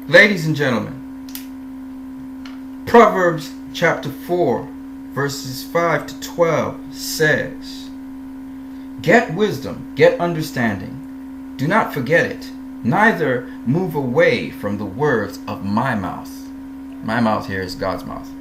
Ladies and gentlemen, Proverbs chapter 4, verses 5 to 12 says, "Get wisdom, get understanding. Do not forget it, neither move away from the words of my mouth." My mouth here is God's mouth.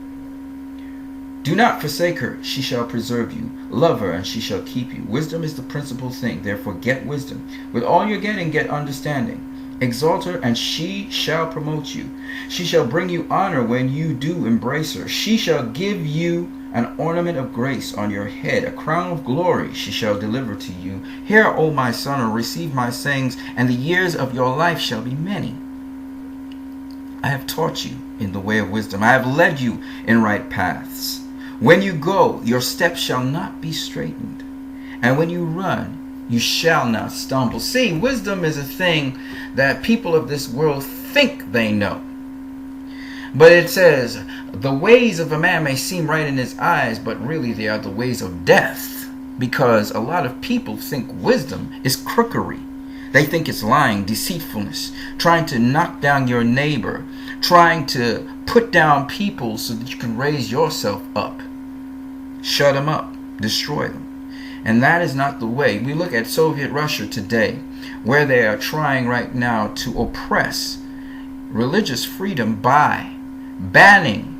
"Do not forsake her, she shall preserve you. Love her, and she shall keep you. Wisdom is the principal thing, therefore get wisdom. With all you're getting, get understanding. Exalt her, and she shall promote you. She shall bring you honor when you do embrace her. She shall give you an ornament of grace on your head, a crown of glory she shall deliver to you. Hear, O my son, or receive my sayings, and the years of your life shall be many. I have taught you in the way of wisdom. I have led you in right paths. When you go, your steps shall not be straitened, and when you run, you shall not stumble." See, wisdom is a thing that people of this world think they know. But it says, the ways of a man may seem right in his eyes, but really they are the ways of death. Because a lot of people think wisdom is crookery. They think it's lying, deceitfulness, trying to knock down your neighbor, trying to put down people so that you can raise yourself up. Shut them up, destroy them. And that is not the way. We look at Soviet Russia today, where they are trying right now to oppress religious freedom by banning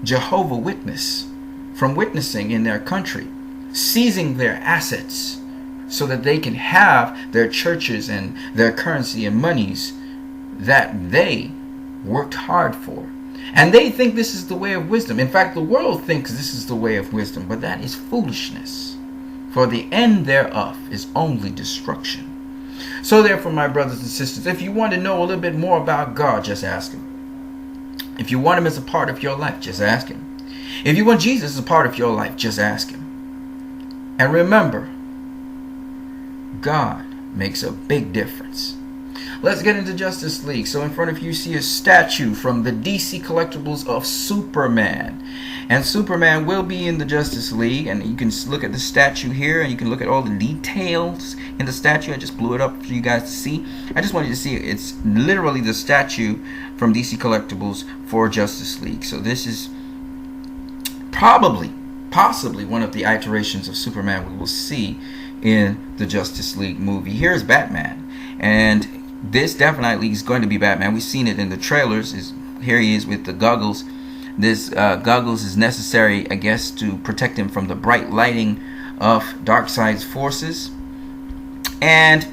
Jehovah's Witness from witnessing in their country, seizing their assets so that they can have their churches and their currency and monies that they worked hard for. And they think this is the way of wisdom. In fact, the world thinks this is the way of wisdom, but that is foolishness. For the end thereof is only destruction. So therefore, my brothers and sisters, if you want to know a little bit more about God, just ask Him. If you want Him as a part of your life, just ask Him. If you want Jesus as a part of your life, just ask Him. And remember, God makes a big difference. Let's get into Justice League. So in front of you see a statue from the DC Collectibles of Superman. And Superman will be in the Justice League. And you can look at the statue here, and you can look at all the details in the statue. I just blew it up for you guys to see. I just wanted you to see it. It's literally the statue from DC Collectibles for Justice League. So this is possibly one of the iterations of Superman we will see in the Justice League movie. Here's Batman. And this definitely is going to be Batman. We've seen it in the trailers. Here he is with the goggles. This goggles is necessary, I guess, to protect him from the bright lighting of Darkseid's forces. And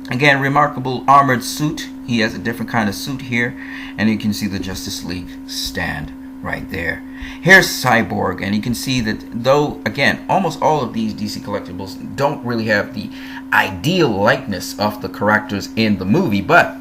again, remarkable armored suit. He has a different kind of suit here. And you can see the Justice League stand right there. Here's Cyborg, and you can see that though, again, almost all of these DC Collectibles don't really have the ideal likeness of the characters in the movie, but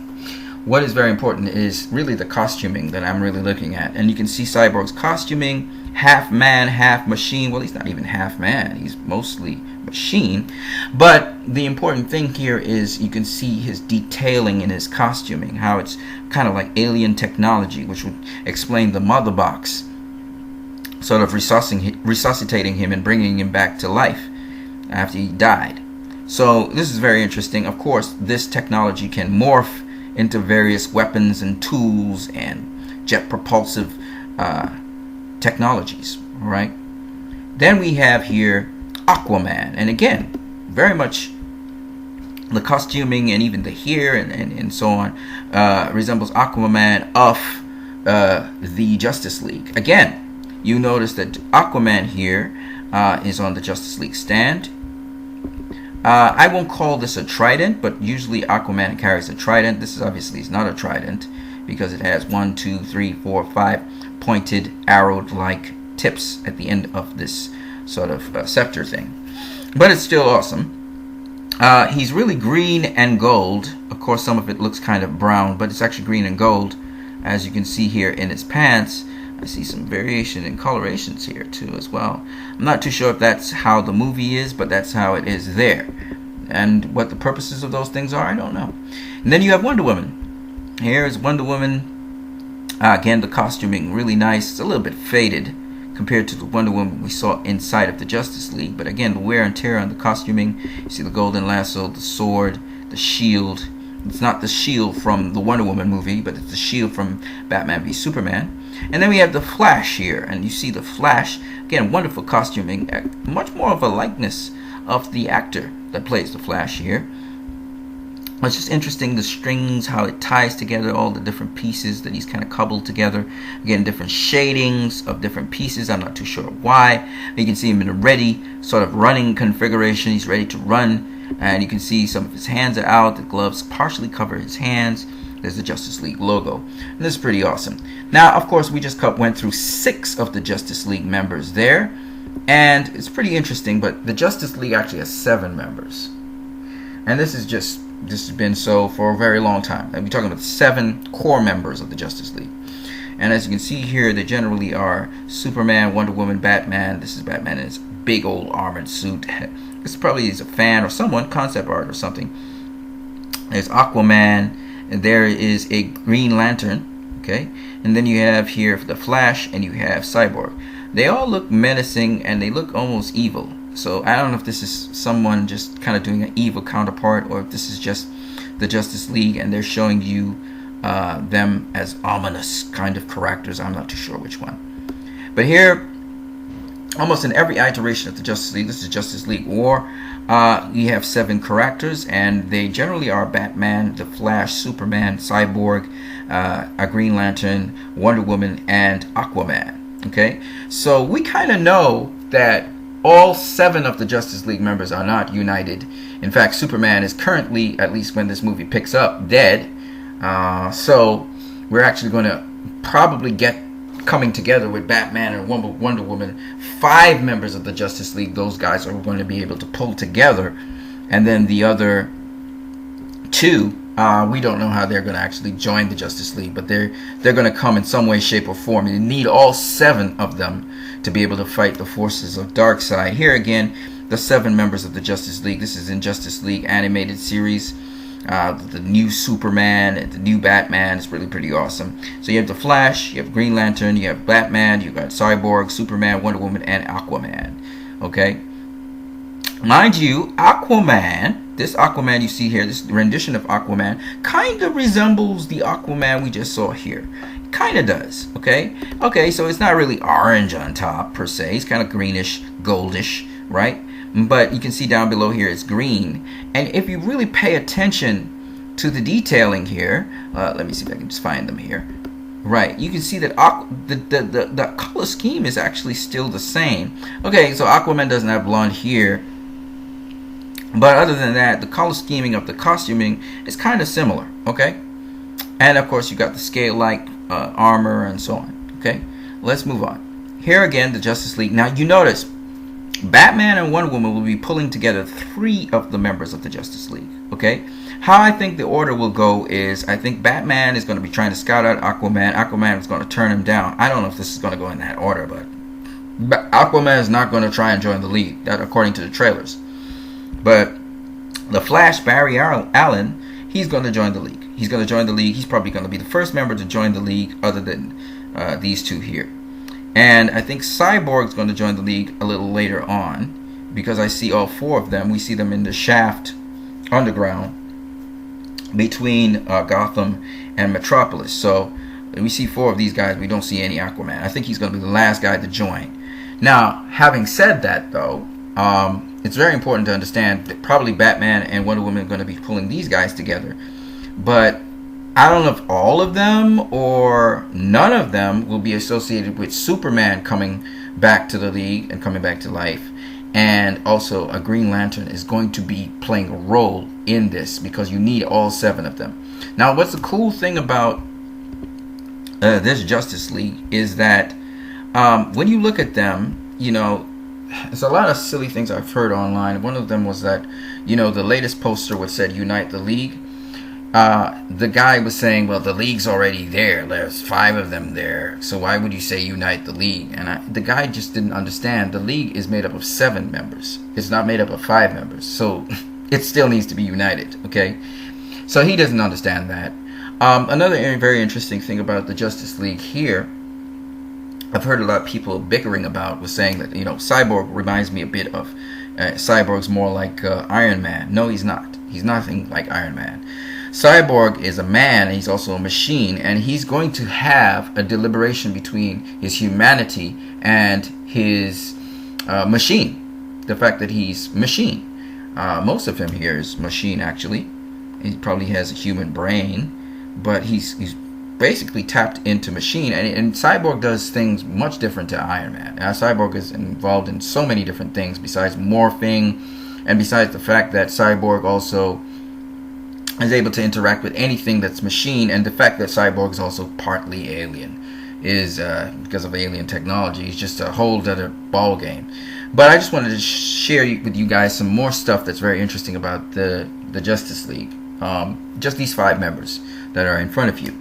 what is very important is really the costuming that I'm really looking at. And you can see Cyborg's costuming, half man, half machine. Well, he's not even half man, he's mostly machine. But the important thing here is you can see his detailing in his costuming, how it's kind of like alien technology, which would explain the mother box sort of resuscitating him and bringing him back to life after he died. So this is very interesting. Of course, this technology can morph into various weapons and tools and jet propulsive technologies, right? Then we have here Aquaman, and again, very much the costuming and even the hair and so on resembles Aquaman of the Justice League. Again, you notice that Aquaman here is on the Justice League stand. I won't call this a trident, but usually Aquaman carries a trident. This is obviously is not a trident because it has 1, 2, 3, 4, 5 pointed arrow-like tips at the end of this sort of scepter thing. But it's still awesome. He's really green and gold. Of course, some of it looks kind of brown, but it's actually green and gold, as you can see here in his pants. I see some variation in colorations here too as well. I'm not too sure if that's how the movie is, but that's how it is there. And what the purposes of those things are, I don't know. And then you have Wonder Woman. Here is Wonder Woman. Again, the costuming really nice. It's a little bit faded compared to the Wonder Woman we saw inside of the Justice League. But again, the wear and tear on the costuming. You see the golden lasso, the sword, the shield, It's not the shield from the Wonder Woman movie, but it's the shield from Batman v Superman. And then we have the Flash here, and you see the Flash, again, wonderful costuming, much more of a likeness of the actor that plays the Flash here. It's just interesting, the strings, how it ties together all the different pieces that he's kind of cobbled together. Again, different shadings of different pieces. I'm not too sure why. You can see him in a ready sort of running configuration. He's ready to run. And you can see some of his hands are out. The gloves partially cover his hands. There's the Justice League logo. And this is pretty awesome. Now, of course, we just went through 6 of the Justice League members there. And it's pretty interesting, but the Justice League actually has 7 members. And this has been so for a very long time. We're talking about 7 core members of the Justice League. And as you can see here, they generally are Superman, Wonder Woman, Batman. This is Batman in his big old armored suit. This probably is a fan or someone, concept art or something. There's Aquaman, and there is a Green Lantern, okay? And then you have here the Flash, and you have Cyborg. They all look menacing, and they look almost evil. So I don't know if this is someone just kind of doing an evil counterpart, or if this is just the Justice League and they're showing you them as ominous kind of characters. I'm not too sure which one. But here, almost in every iteration of the Justice League, this is Justice League War, you have 7 characters, and they generally are Batman, the Flash, Superman, Cyborg, a Green Lantern, Wonder Woman, and Aquaman. Okay, so we kind of know that all 7 of the Justice League members are not united. In fact, Superman is currently, at least when this movie picks up, dead. So we're actually going to probably get coming together with Batman and Wonder Woman, 5 members of the Justice League. Those guys are going to be able to pull together. And then the other 2, we don't know how they're going to actually join the Justice League, but they're going to come in some way, shape, or form. You need all 7 of them to be able to fight the forces of Darkseid. Here again, the 7 members of the Justice League. This is in Justice League animated series. The new Superman and the new Batman is really pretty awesome. So you have the Flash, you have Green Lantern, you have Batman, you got Cyborg, Superman, Wonder Woman, and Aquaman. Okay? Mind you, Aquaman, this Aquaman you see here, this rendition of Aquaman, kind of resembles the Aquaman we just saw here. Kind of does, okay? Okay, so it's not really orange on top, per se. It's kind of greenish, goldish, right? But you can see down below here it's green. And if you really pay attention to the detailing here, let me see if I can just find them here. Right, you can see that the color scheme is actually still the same. Okay, so Aquaman doesn't have blonde here. But other than that, the color scheming of the costuming is kind of similar, okay? And of course, you got the scale-like armor and so on, okay? Let's move on. Here again, the Justice League. Now, you notice, Batman and Wonder Woman will be pulling together 3 of the members of the Justice League, okay? How I think the order will go is, I think Batman is going to be trying to scout out Aquaman. Aquaman is going to turn him down. I don't know if this is going to go in that order, but Aquaman is not going to try and join the League, that according to the trailers. But the Flash, Barry Allen, he's going to join the League. He's going to join the League. He's probably going to be the first member to join the League other than these 2 here. And I think Cyborg's going to join the League a little later on, because I see all 4 of them. We see them in the shaft underground between Gotham and Metropolis. So we see 4 of these guys. We don't see any Aquaman. I think he's going to be the last guy to join. Now, having said that, though, it's very important to understand that probably Batman and Wonder Woman are going to be pulling these guys together. But I don't know if all of them or none of them will be associated with Superman coming back to the League and coming back to life. And also a Green Lantern is going to be playing a role in this, because you need all 7 of them. Now, what's the cool thing about this Justice League is that when you look at them, you know, there's a lot of silly things I've heard online. One of them was that, you know, the latest poster was said Unite the League. The guy was saying, well, the League's already there. There's 5 of them there. So why would you say Unite the League? And the guy just didn't understand. The League is made up of 7 members. It's not made up of 5 members. So it still needs to be united, okay? So he doesn't understand that. Another very interesting thing about the Justice League here, I've heard a lot of people bickering about, was saying that, you know, Cyborg reminds me a bit of, Cyborg's more like Iron Man. No, he's not. He's nothing like Iron Man. Cyborg is a man, and he's also a machine, and he's going to have a deliberation between his humanity and his machine. The fact that he's machine. Most of him here is machine, actually. He probably has a human brain, but he's basically tapped into machine. And Cyborg does things much different to Iron Man. Cyborg is involved in so many different things besides morphing, and besides the fact that Cyborg also is able to interact with anything that's machine, and the fact that Cyborg is also partly alien is because of alien technology. It's just a whole other ball game. But I just wanted to share with you guys some more stuff that's very interesting about the Justice League. Just these 5 members that are in front of you.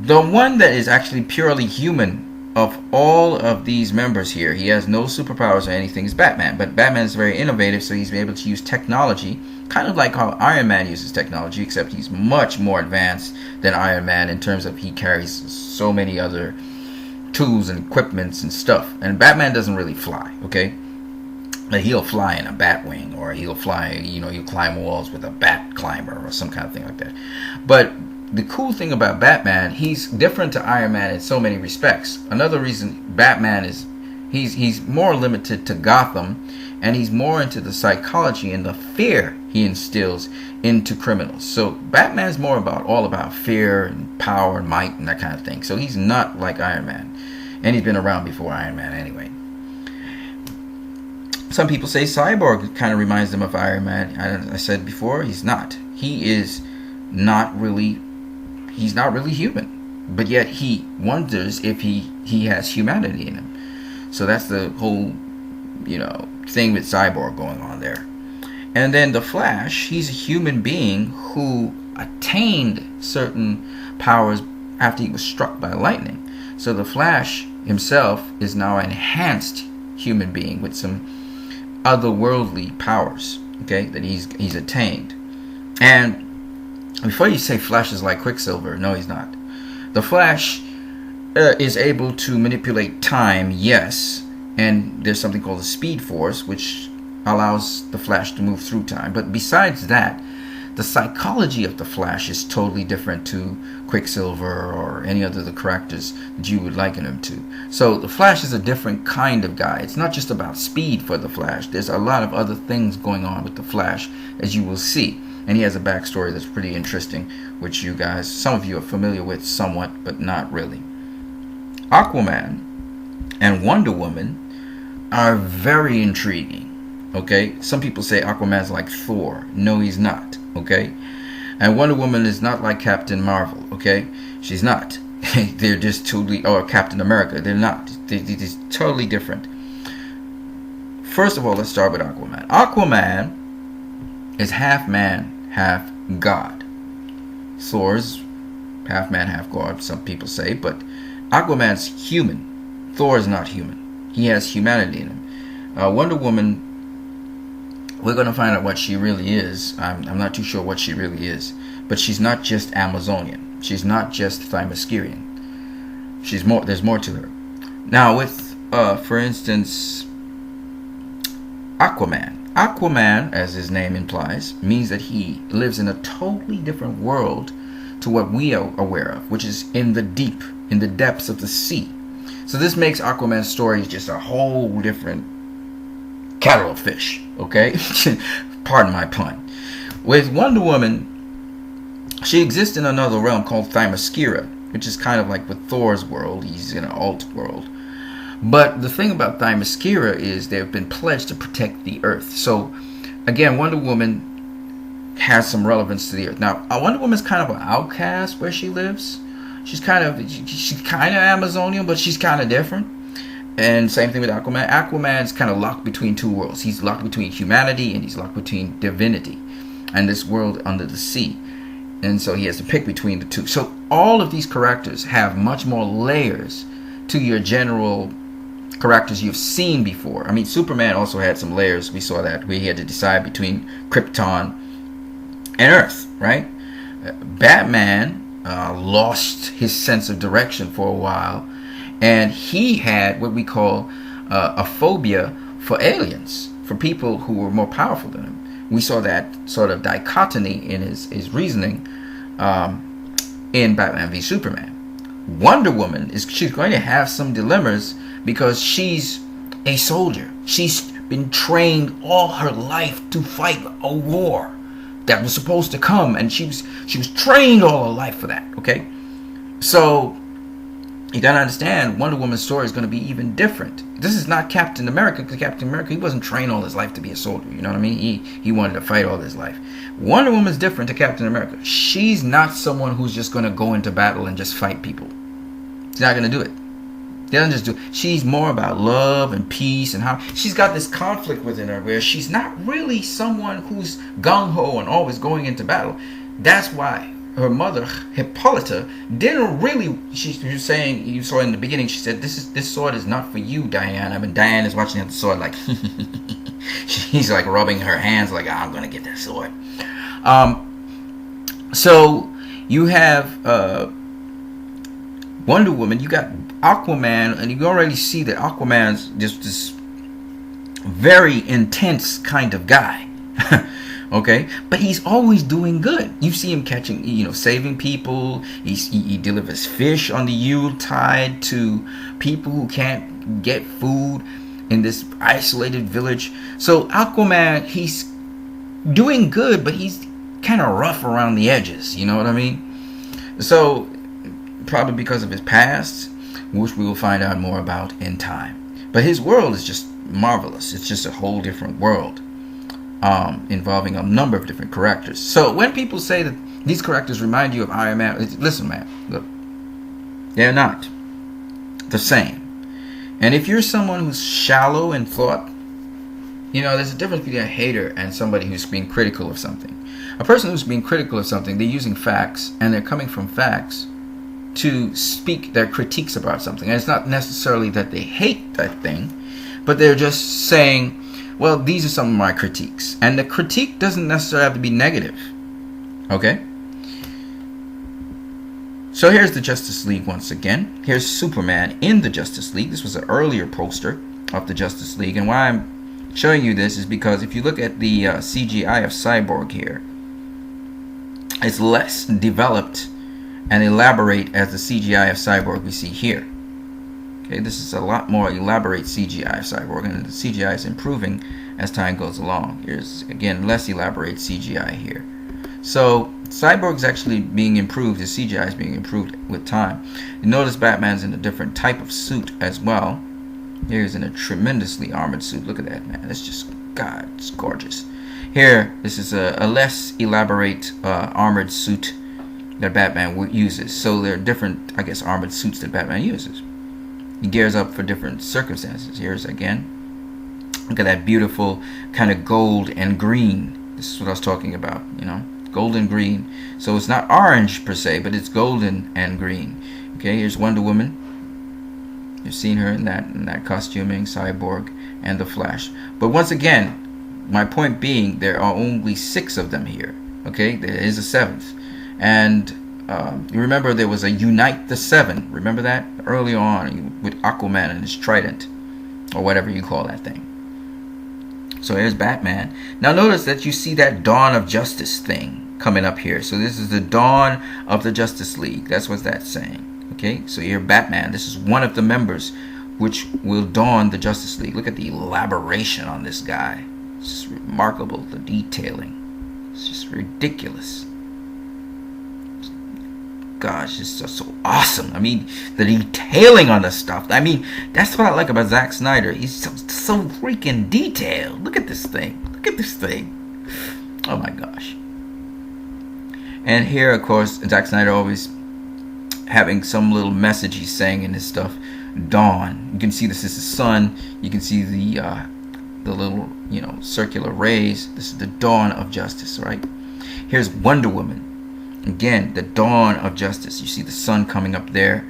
The one that is actually purely human of all of these members here, he has no superpowers or anything, is Batman. But Batman is very innovative, so he's able to use technology, kind of like how Iron Man uses technology, except he's much more advanced than Iron Man in terms of he carries so many other tools and equipments and stuff. And Batman doesn't really fly, okay? Like, he'll fly in a bat wing, or he'll fly, he'll climb walls with a bat climber or some kind of thing like that. But the cool thing about Batman, he's different to Iron Man in so many respects. Another reason Batman is he's more limited to Gotham, and he's more into the psychology and the fear he instills into criminals. So Batman's more all about fear and power and might and that kind of thing. So he's not like Iron Man, and he's been around before Iron Man anyway. Some people say Cyborg kind of reminds them of Iron Man. I said before, he's not. He's not really human, but yet he wonders if he has humanity in him. So that's the whole thing with Cyborg going on there. And then the Flash, he's a human being who attained certain powers after he was struck by lightning. So the Flash himself is now an enhanced human being with some otherworldly powers, okay, that he's attained. And before you say Flash is like Quicksilver, no, he's not. The Flash is able to manipulate time, yes, and there's something called the Speed Force, which allows the Flash to move through time. But besides that, the psychology of the Flash is totally different to Quicksilver or any other of the characters that you would liken him to. So the Flash is a different kind of guy. It's not just about speed for the Flash. There's a lot of other things going on with the Flash, as you will see. And he has a backstory that's pretty interesting, which you guys, some of you are familiar with somewhat, but not really. Aquaman and Wonder Woman are very intriguing. Okay, some people say Aquaman's like Thor. No, he's not. Okay, and Wonder Woman is not like Captain Marvel. Okay, she's not. They're just totally, or Captain America. They're not. They're totally different. First of all, let's start with Aquaman. Aquaman is half man, half god. Thor's half man, half god, some people say, but Aquaman's human. Thor is not human. He has humanity in him. Wonder Woman, we're going to find out what she really is. I'm not too sure what she really is. But she's not just Amazonian. She's not just Themyscirian. She's more. There's more to her. Now with, for instance, Aquaman. Aquaman, as his name implies, means that he lives in a totally different world to what we are aware of, which is in the deep, in the depths of the sea. So this makes Aquaman's story just a whole different kettle of fish, okay? Pardon my pun. With Wonder Woman, she exists in another realm called Themyscira, which is kind of like with Thor's world. He's in an alt world. But the thing about Themyscira is they've been pledged to protect the Earth. So, again, Wonder Woman has some relevance to the Earth. Now, Wonder Woman's kind of an outcast where she lives. She's kind of Amazonian, but she's kind of different. And same thing with Aquaman. Aquaman's kind of locked between two worlds. He's locked between humanity and he's locked between divinity and this world under the sea. And so he has to pick between the two. So all of these characters have much more layers to your general characters you've seen before. I mean, Superman also had some layers. We saw that where he had to decide between Krypton and Earth, right? Batman lost his sense of direction for a while. And he had what we call a phobia for aliens, for people who were more powerful than him. We saw that sort of dichotomy in his reasoning in Batman v Superman. Wonder Woman she's going to have some dilemmas because she's a soldier. She's been trained all her life to fight a war that was supposed to come, and she was trained all her life for that. Okay, so you gotta understand, Wonder Woman's story is going to be even different. This is not Captain America, because Captain America, he wasn't trained all his life to be a soldier. You know what I mean? He wanted to fight all his life. Wonder Woman's different to Captain America. She's not someone who's just going to go into battle and just fight people. She's not going to do it. They don't just do it. She's more about love and peace, and how she's got this conflict within her where she's not really someone who's gung-ho and always going into battle. That's why her mother, Hippolyta, didn't really. She was saying, you saw in the beginning, she said, "This sword is not for you, Diana." I mean, Diana is watching the sword like she's like rubbing her hands like, I'm gonna get that sword. So you have Wonder Woman. You got Aquaman, and you already see that Aquaman's just this very intense kind of guy. Okay, but he's always doing good. You see him catching, saving people. He delivers fish on the Yuletide to people who can't get food in this isolated village. So Aquaman, he's doing good, but he's kind of rough around the edges. You know what I mean? So probably because of his past, which we will find out more about in time. But his world is just marvelous. It's just a whole different world. Involving a number of different characters. So when people say that these characters remind you of Iron Man, listen, man, look, they're not the same. And if you're someone who's shallow in thought, there's a difference between a hater and somebody who's being critical of something. A person who's being critical of something, they're using facts, and they're coming from facts to speak their critiques about something. And it's not necessarily that they hate that thing, but they're just saying, well, these are some of my critiques. And the critique doesn't necessarily have to be negative. Okay? So here's the Justice League once again. Here's Superman in the Justice League. This was an earlier poster of the Justice League. And why I'm showing you this is because if you look at the CGI of Cyborg here, it's less developed and elaborate as the CGI of Cyborg we see here. Okay, this is a lot more elaborate CGI of Cyborg, and the CGI is improving as time goes along. Here's, again, less elaborate CGI here. So, Cyborg's actually being improved, his CGI is being improved with time. You notice Batman's in a different type of suit as well. Here's in a tremendously armored suit. Look at that, man. It's just, God, it's gorgeous. Here, this is a less elaborate armored suit that Batman uses. So, there are different, I guess, armored suits that Batman uses. He gears up for different circumstances. Here's again. Look at that beautiful kind of gold and green. This is what I was talking about, gold and green. So it's not orange per se, but it's golden and green. Okay, here's Wonder Woman. You've seen her in that costuming, Cyborg, and the Flash. But once again, my point being, there are only 6 of them here. Okay, there is a 7th. And you remember there was a Unite the Seven. Remember that? Early on with Aquaman and his trident. Or whatever you call that thing. So here's Batman. Now notice that you see that Dawn of Justice thing coming up here. So this is the Dawn of the Justice League. That's what that's saying. Okay? So here Batman. This is one of the members which will dawn the Justice League. Look at the elaboration on this guy. It's just remarkable. The detailing. It's just ridiculous. Gosh, it's just so awesome. I mean, the detailing on the stuff. I mean, that's what I like about Zack Snyder. He's so freaking detailed. Look at this thing. Look at this thing. Oh my gosh. And here, of course, Zack Snyder always having some little message he's saying in his stuff. Dawn. You can see this is the sun. You can see the little, circular rays. This is the dawn of justice, right? Here's Wonder Woman. Again, the dawn of justice. You see the sun coming up there.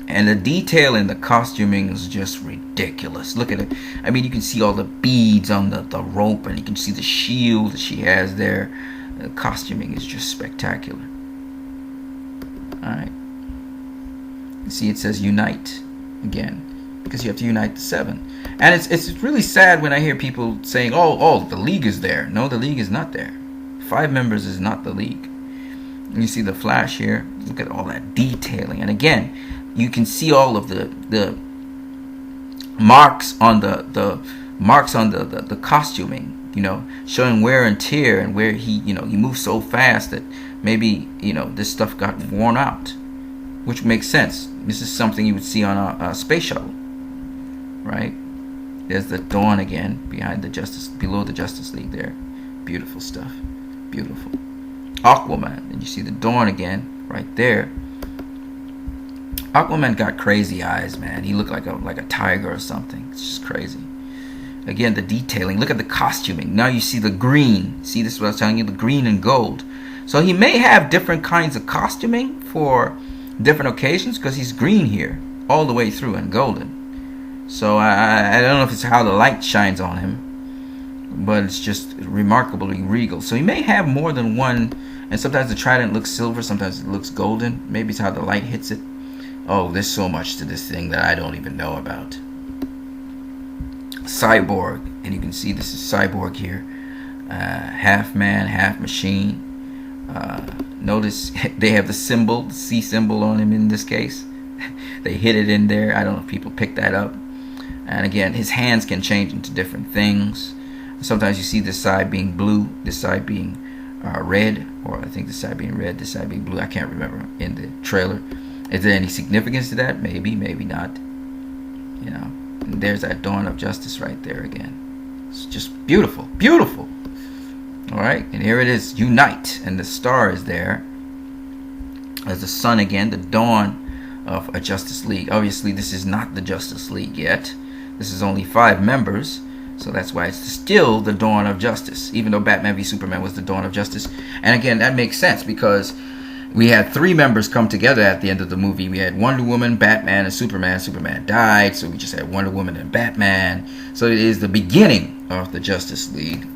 And the detail in the costuming is just ridiculous. Look at it. I mean, you can see all the beads on the rope, and you can see the shield that she has there. The costuming is just spectacular. Alright. You see it says unite again. Because you have to unite the 7. And it's really sad when I hear people saying, oh, the League is there. No, the League is not there. 5 members is not the League. And you see the Flash here. Look at all that detailing. And again, you can see all of the marks on the costuming, showing wear and tear, and where he moves so fast that maybe this stuff got worn out, which makes sense. This is something you would see on a space shuttle, right? There's the Dawn again below the Justice League there. Beautiful stuff, beautiful. Aquaman, and you see the Dawn again right there. Aquaman got crazy eyes, man. He looked like a tiger or something. It's just crazy. Again, the detailing. Look at the costuming. Now you see the green. See, this is what I was telling you, the green and gold. So he may have different kinds of costuming for different occasions, because he's green here all the way through and golden. So I don't know if it's how the light shines on him, but it's just remarkably regal. So he may have more than one, and sometimes the trident looks silver, sometimes it looks golden. Maybe it's how the light hits it. Oh, there's so much to this thing that I don't even know about. Cyborg, and you can see this is Cyborg here. Half man, half machine. Notice they have the symbol, the C symbol on him in this case. They hid it in there. I don't know if people picked that up. And again, his hands can change into different things. Sometimes you see this side being blue, this side being red, or I think this side being red, this side being blue. I can't remember in the trailer. Is there any significance to that? Maybe, maybe not. And there's that Dawn of Justice right there again. It's just beautiful, beautiful. All right, and here it is, Unite, and the star is there. There's the sun again, the dawn of a Justice League. Obviously, this is not the Justice League yet. This is only 5 members, so that's why it's still the Dawn of Justice, even though Batman v Superman was the Dawn of Justice. And again, that makes sense because we had 3 members come together at the end of the movie. We had Wonder Woman, Batman, and Superman. Superman died, so we just had Wonder Woman and Batman. So it is the beginning of the Justice League.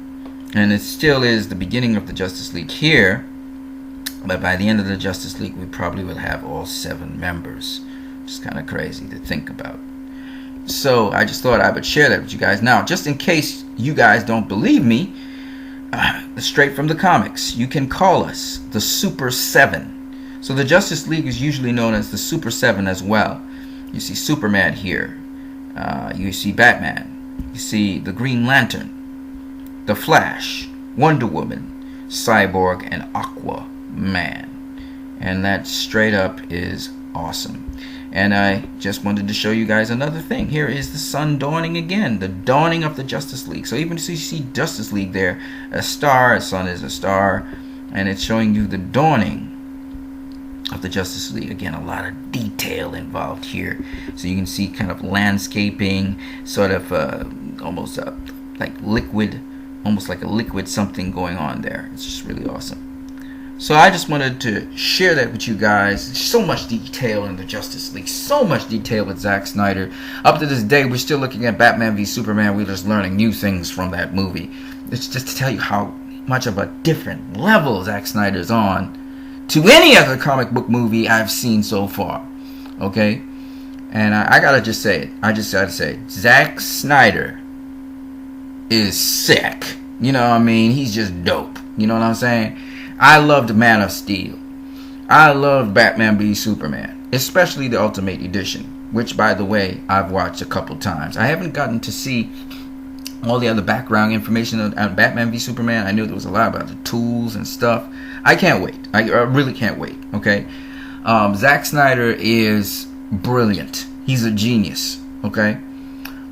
And it still is the beginning of the Justice League here. But by the end of the Justice League, we probably will have all 7 members. Which is kind of crazy to think about. So I just thought I would share that with you guys. Now, just in case you guys don't believe me, straight from the comics, you can call us the Super 7. So the Justice League is usually known as the Super 7 as well. You see Superman here. You see Batman. You see the Green Lantern, the Flash, Wonder Woman, Cyborg, and Aquaman. And that straight up is awesome. And I just wanted to show you guys another thing. Here is the sun dawning again, the dawning of the Justice League. So even if you see Justice League there, a star, a sun is a star, and it's showing you the dawning of the Justice League. Again, a lot of detail involved here. So you can see kind of landscaping, sort of almost like liquid, almost like a liquid something going on there. It's just really awesome. So I just wanted to share that with you guys. So much detail in the Justice League. So much detail with Zack Snyder. Up to this day, we're still looking at Batman v Superman. We're just learning new things from that movie. It's just to tell you how much of a different level Zack Snyder's on to any other comic book movie I've seen so far. Okay? And I gotta just say it. I just gotta say it. Zack Snyder is sick. You know what I mean? He's just dope. You know what I'm saying? I loved Man of Steel. I loved Batman v Superman, especially the Ultimate Edition, which, by the way, I've watched a couple times. I haven't gotten to see all the other background information on Batman v Superman. I knew there was a lot about the tools and stuff. I can't wait. I really can't wait, okay? Zack Snyder is brilliant. He's a genius, okay?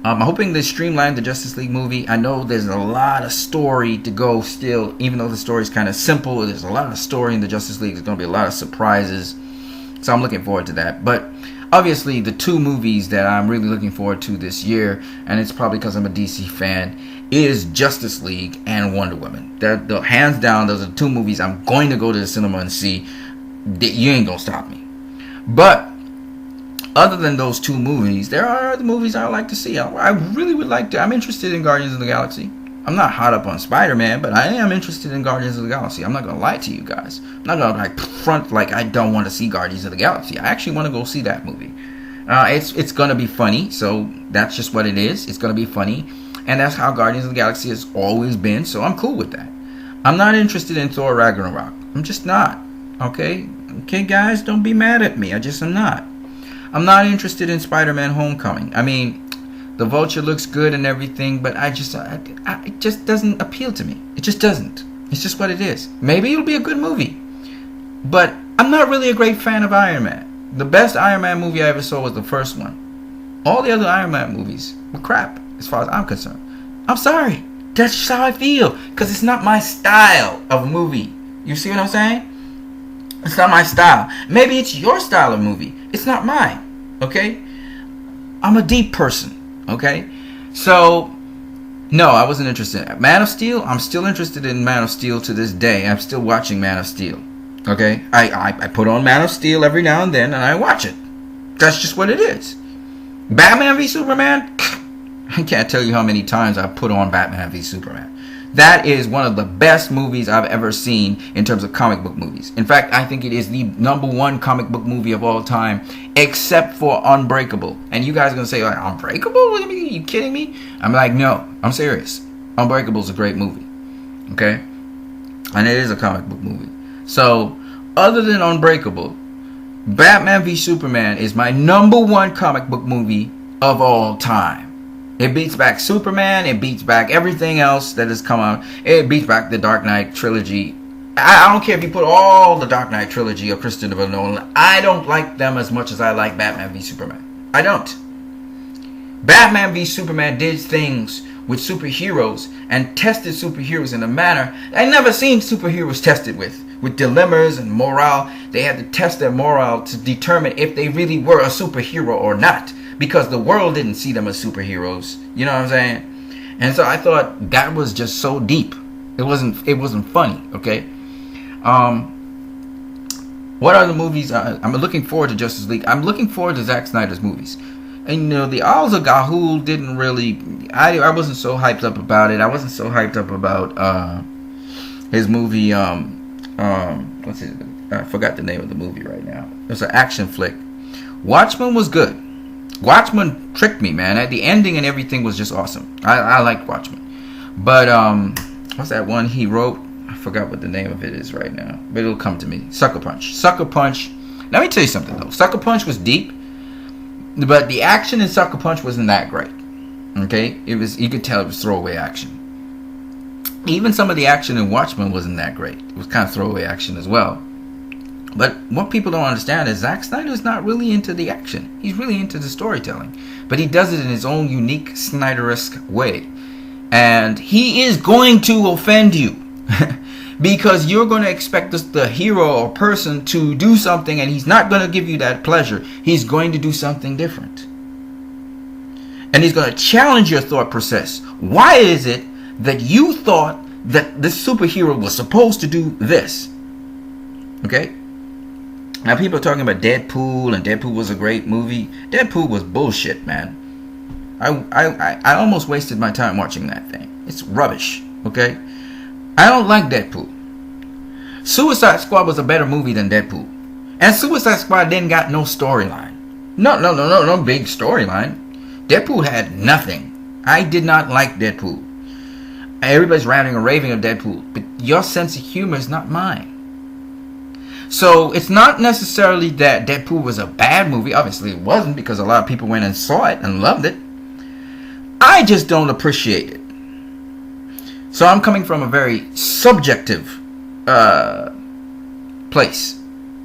I'm hoping they streamline the Justice League movie. I know there's a lot of story to go still, even though the story is kind of simple. There's a lot of story in the Justice League. There's going to be a lot of surprises. So I'm looking forward to that. But obviously, the 2 movies that I'm really looking forward to this year, and it's probably because I'm a DC fan, is Justice League and Wonder Woman. Hands down, those are the 2 movies I'm going to go to the cinema and see. You ain't going to stop me. But other than those 2 movies, there are other movies I would like to see. I really would like to. I'm interested in Guardians of the Galaxy. I'm not hot up on Spider-Man, but I am interested in Guardians of the Galaxy. I'm not going to lie to you guys. I'm not going to front like I don't want to see Guardians of the Galaxy. I actually want to go see that movie. It's going to be funny, so that's just what it is. It's going to be funny, and that's how Guardians of the Galaxy has always been, so I'm cool with that. I'm not interested in Thor Ragnarok. I'm just not. Okay? Okay, guys, don't be mad at me. I just am not. I'm not interested in Spider-Man Homecoming. I mean, the Vulture looks good and everything, but it just doesn't appeal to me. It just doesn't. It's just what it is. Maybe it'll be a good movie, but I'm not really a great fan of Iron Man. The best Iron Man movie I ever saw was the first one. All the other Iron Man movies were crap, as far as I'm concerned. I'm sorry. That's just how I feel, because it's not my style of movie. You see what I'm saying? It's not my style. Maybe it's your style of movie. It's not mine. Okay? I'm a deep person. Okay? So, no, I wasn't interested. Man of Steel, I'm still interested in Man of Steel to this day. I'm still watching Man of Steel. Okay? I put on Man of Steel every now and then, and I watch it. That's just what it is. Batman v Superman? I can't tell you how many times I've put on Batman v Superman. That is one of the best movies I've ever seen in terms of comic book movies. In fact, I think it is the #1 comic book movie of all time, except for Unbreakable. And you guys are going to say, like, Unbreakable? Are you kidding me? I'm like, no, I'm serious. Unbreakable is a great movie. Okay? And it is a comic book movie. So, other than Unbreakable, Batman v Superman is my #1 comic book movie of all time. It beats back Superman. It beats back everything else that has come out. It beats back the Dark Knight trilogy. I don't care if you put all the Dark Knight trilogy of Christopher Nolan. I don't like them as much as I like Batman v Superman. I don't. Batman v Superman did things with superheroes and tested superheroes in a manner I never seen superheroes tested with dilemmas and morale. They had to test their morale to determine if they really were a superhero or not, because the world didn't see them as superheroes. You know what I'm saying? And so I thought that was just so deep. It wasn't funny. Okay. What are the movies? I'm looking forward to Justice League. I'm looking forward to Zack Snyder's movies. And you know, the Owls of Ga'Hoole didn't really. I wasn't so hyped up about it. I wasn't so hyped up about his movie. What's it? I forgot the name of the movie right now. It was an action flick. Watchmen was good. Watchmen tricked me, man. At the ending and everything was just awesome. I liked Watchmen. But what's that one he wrote? I forgot what the name of it is right now, but it'll come to me. Sucker Punch. Sucker Punch. Let me tell you something though. Sucker Punch was deep, but the action in Sucker Punch wasn't that great. Okay, you could tell it was throwaway action. Even some of the action in Watchmen wasn't that great. It was kind of throwaway action as well. But what people don't understand is Zack Snyder is not really into the action. He's really into the storytelling. But he does it in his own unique Snyder-esque way. And he is going to offend you. Because you're going to expect the hero or person to do something, and he's not going to give you that pleasure. He's going to do something different. And he's going to challenge your thought process. Why is it that you thought that this superhero was supposed to do this? Okay? Now people are talking about Deadpool, and Deadpool was a great movie. Deadpool was bullshit, man. I almost wasted my time watching that thing. It's rubbish, okay? I don't like Deadpool. Suicide Squad was a better movie than Deadpool. And Suicide Squad didn't got no storyline. No big storyline. Deadpool had nothing. I did not like Deadpool. Everybody's ranting and raving of Deadpool, but your sense of humor is not mine. So it's not necessarily that Deadpool was a bad movie. Obviously it wasn't, because a lot of people went and saw it and loved it. I just don't appreciate it. So I'm coming from a very subjective place.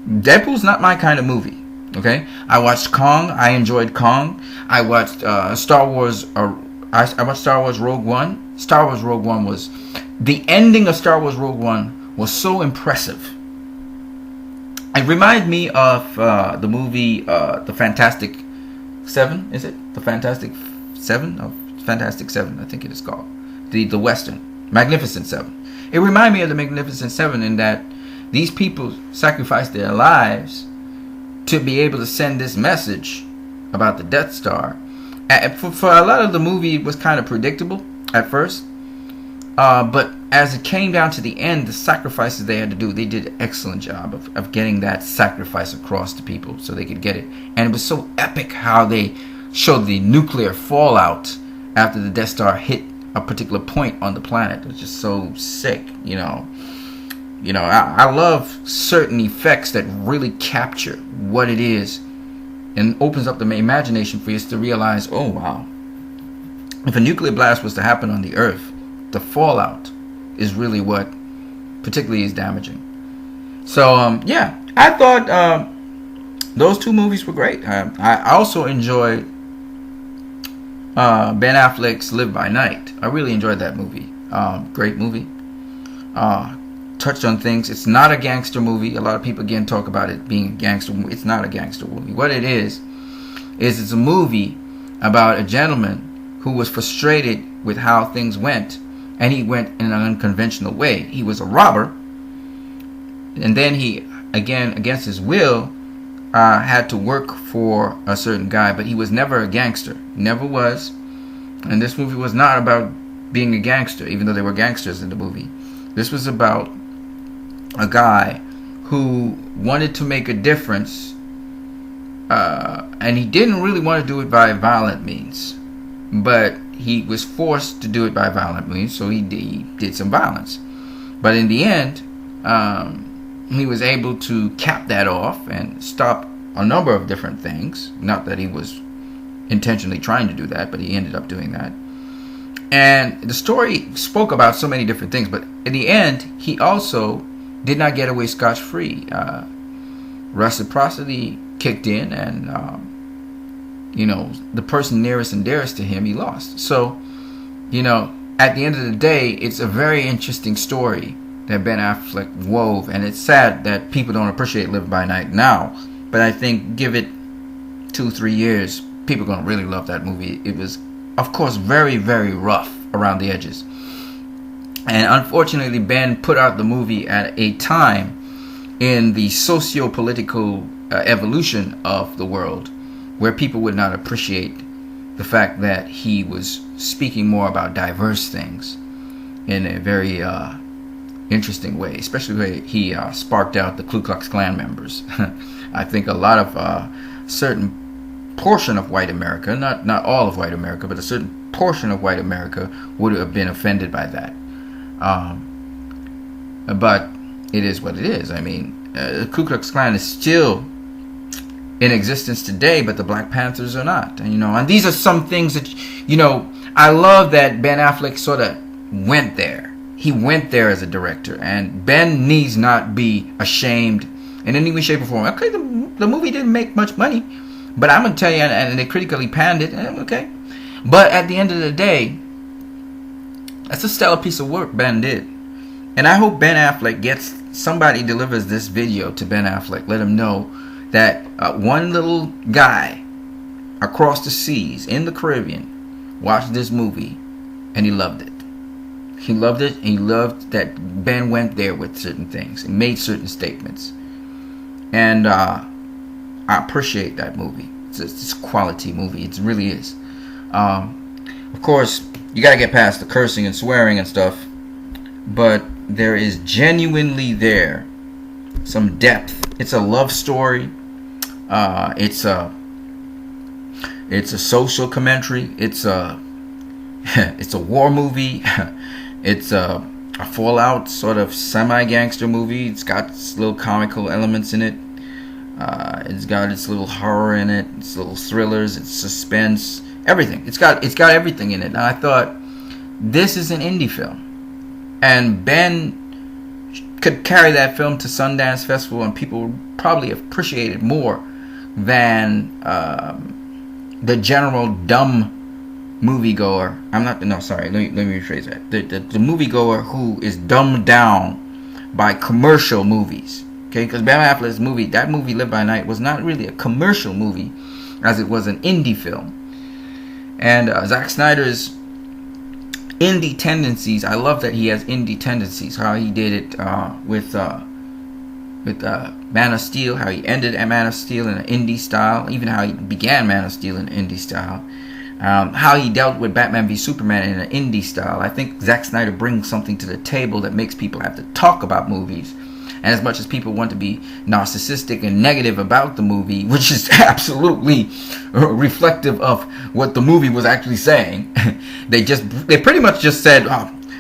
Deadpool's not my kind of movie. Okay, I watched Kong. I enjoyed Kong. I watched Star Wars. I watched Star Wars Rogue One. Star Wars Rogue One was the ending of Star Wars Rogue One was so impressive. It reminded me of the movie The Fantastic Seven. Is it The Fantastic Seven? Oh, Fantastic Seven, I think it is called. The Western. Magnificent Seven. It reminded me of the Magnificent Seven in that these people sacrificed their lives to be able to send this message about the Death Star. For a lot of the movie, it was kind of predictable at first. But as it came down to the end, the sacrifices they had to do, they did an excellent job of getting that sacrifice across to people so they could get it. And it was so epic how they showed the nuclear fallout after the Death Star hit a particular point on the planet. It's just so sick, you know. I love certain effects that really capture what it is and opens up the imagination for us to realize, oh wow, if a nuclear blast was to happen on the Earth, the fallout is really what particularly is damaging. So yeah, I thought those two movies were great. I also enjoyed Ben Affleck's Live by Night. I really enjoyed that movie. Great movie. Touched on things. It's not a gangster movie. A lot of people again talk about it being a gangster movie. It's not a gangster movie. What it is it's a movie about a gentleman who was frustrated with how things went, and he went in an unconventional way. He was a robber, and then he, again, against his will, had to work for a certain guy, but he was never a gangster. Never was. And this movie was not about being a gangster, even though there were gangsters in the movie. This was about a guy who wanted to make a difference, and he didn't really want to do it by violent means, but he was forced to do it by violent means, so he did some violence. But in the end, he was able to cap that off and stop a number of different things. Not that he was intentionally trying to do that, but he ended up doing that. And the story spoke about so many different things, but in the end, he also did not get away scotch-free. Reciprocity kicked in, and the person nearest and dearest to him, he lost. So, at the end of the day, it's a very interesting story that Ben Affleck wove, and it's sad that people don't appreciate Live by Night now, but I think give it 2-3 years, people are going to really love that movie. It was, of course, very, very rough around the edges. And unfortunately, Ben put out the movie at a time in the socio-political evolution of the world where people would not appreciate the fact that he was speaking more about diverse things in a very interesting way, especially the way he sparked out the Ku Klux Klan members. I think a lot of certain portion of white America, not all of white America, but a certain portion of white America would have been offended by that. But it is what it is. I mean, the Ku Klux Klan is still in existence today, but the Black Panthers are not. And these are some things that, I love that Ben Affleck sort of went there. He went there as a director, and Ben needs not be ashamed in any way, shape, or form. Okay, the movie didn't make much money, but I'm going to tell you, and they critically panned it, okay. But at the end of the day, that's a stellar piece of work Ben did. And I hope Ben Affleck somebody delivers this video to Ben Affleck. Let him know that one little guy across the seas in the Caribbean watched this movie and he loved it. He loved it, and he loved that Ben went there with certain things and made certain statements. And I appreciate that movie. It's a quality movie. It really is. Of course, you got to get past the cursing and swearing and stuff, but there is genuinely there some depth. It's a love story. It's a social commentary. It's a war movie. It's a Fallout sort of semi-gangster movie. It's got its little comical elements in it. It's got its little horror in it. Its little thrillers. Its suspense. Everything. It's got everything in it. And I thought, this is an indie film, and Ben could carry that film to Sundance Festival, and people would probably appreciate it more than the general dumb moviegoer. Let me rephrase that. The moviegoer who is dumbed down by commercial movies. Okay, because Ben Affleck's movie, that movie Live by Night, was not really a commercial movie, as it was an indie film. And Zack Snyder's indie tendencies, I love that he has indie tendencies. How he did it with Man of Steel, how he ended Man of Steel in an indie style, even how he began Man of Steel in an indie style. How he dealt with Batman v Superman in an indie style. I think Zack Snyder brings something to the table that makes people have to talk about movies And as much as people want to be narcissistic and negative about the movie, which is absolutely reflective of what the movie was actually saying, they pretty much just said,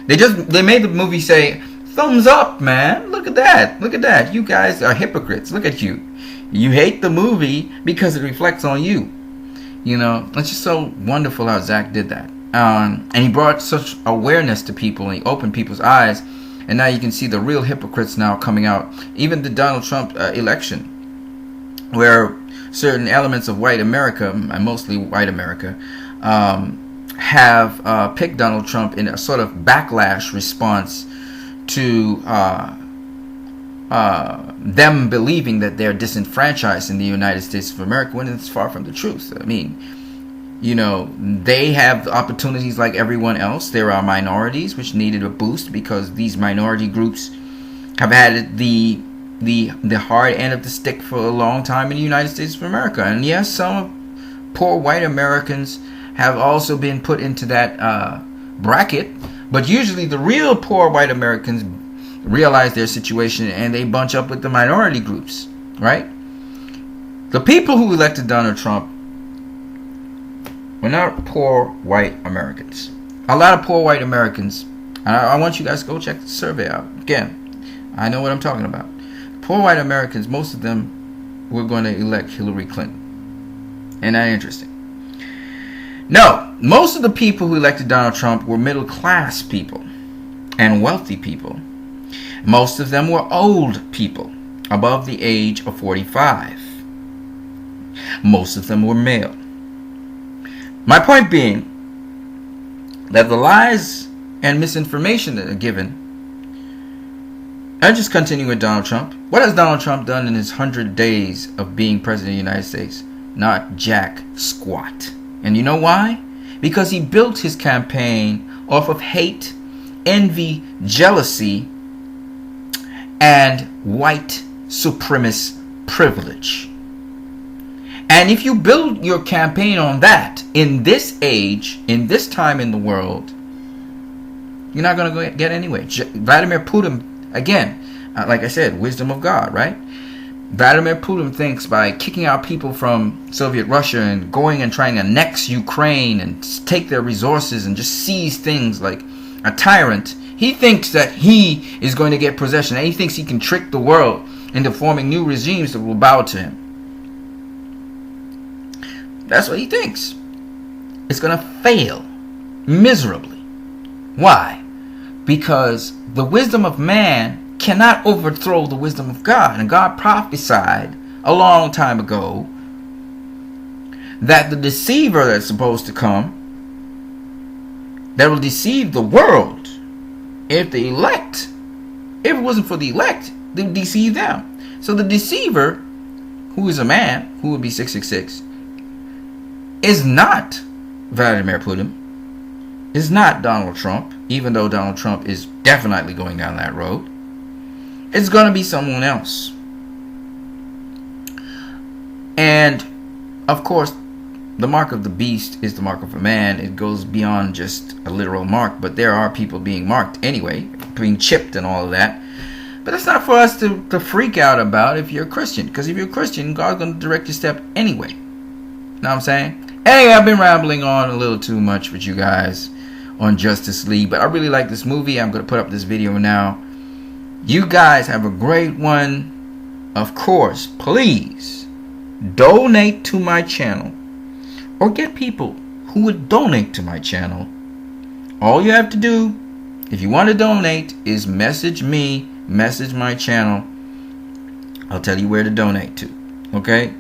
they made the movie say, thumbs up, man. Look at that. You guys are hypocrites. Look at you. You hate the movie because it reflects on you. You know, it's just so wonderful how Zach did that. And he brought such awareness to people, and he opened people's eyes. And now you can see the real hypocrites now coming out. Even the Donald Trump election, where certain elements of white America, and mostly white America, have picked Donald Trump in a sort of backlash response to them believing that they're disenfranchised in the United States of America, when it's far from the truth. I mean, you know, they have opportunities like everyone else. There are minorities which needed a boost because these minority groups have had the hard end of the stick for a long time in the United States of America. And yes, some poor white Americans have also been put into that bracket. But usually the real poor white Americans realize their situation and they bunch up with the minority groups, right? The people who elected Donald Trump were not poor white Americans. A lot of poor white Americans, and I want you guys to go check the survey out. Again, I know what I'm talking about. Poor white Americans, most of them were going to elect Hillary Clinton. Isn't that interesting? No, most of the people who elected Donald Trump were middle class people and wealthy people. Most of them were old people, above the age of 45. Most of them were male. My point being that the lies and misinformation that are given, I just continue with Donald Trump. What has Donald Trump done in his 100 days of being president of the United States? Not jack squat. And you know why? Because he built his campaign off of hate, envy, jealousy, and white supremacist privilege. And if you build your campaign on that in this age, in this time in the world, you're not going to get anywhere. Vladimir Putin, again, like I said, wisdom of God, right? Vladimir Putin thinks by kicking out people from Soviet Russia and going and trying to annex Ukraine and take their resources and just seize things like a tyrant, he thinks that he is going to get possession, and he thinks he can trick the world into forming new regimes that will bow to him. That's what he thinks. It's going to fail miserably. Why? Because the wisdom of man cannot overthrow the wisdom of God. And God prophesied a long time ago that the deceiver that's supposed to come, that will deceive the world, if the elect, if it wasn't for the elect, they would deceive them. So the deceiver, who is a man, who would be 666, is not Vladimir Putin, is not Donald Trump, even though Donald Trump is definitely going down that road. It's going to be someone else. And, of course, the mark of the beast is the mark of a man. It goes beyond just a literal mark, but there are people being marked anyway, being chipped and all of that. But that's not for us to freak out about if you're a Christian. Because if you're a Christian, God's going to direct your step anyway. Know what I'm saying? Anyway, I've been rambling on a little too much with you guys on Justice League, but I really like this movie. I'm going to put up this video now. You guys have a great one. Of course, please donate to my channel, or get people who would donate to my channel. All you have to do, if you want to donate, is message me, message my channel. I'll tell you where to donate to. Okay?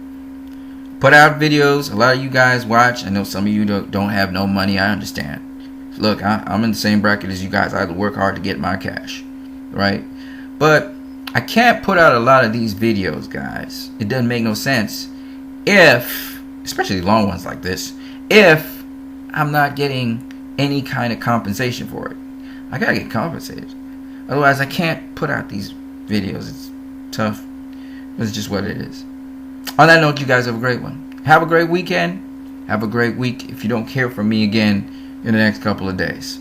Put out videos. A lot of you guys watch. I know some of you don't have no money. I understand. Look, I'm in the same bracket as you guys. I have to work hard to get my cash. Right? But I can't put out a lot of these videos, guys. It doesn't make no sense if, especially long ones like this, if I'm not getting any kind of compensation for it. I gotta get compensated. Otherwise, I can't put out these videos. It's tough. It's just what it is. On that note, you guys have a great one. Have a great weekend. Have a great week if you don't hear from me again in the next couple of days.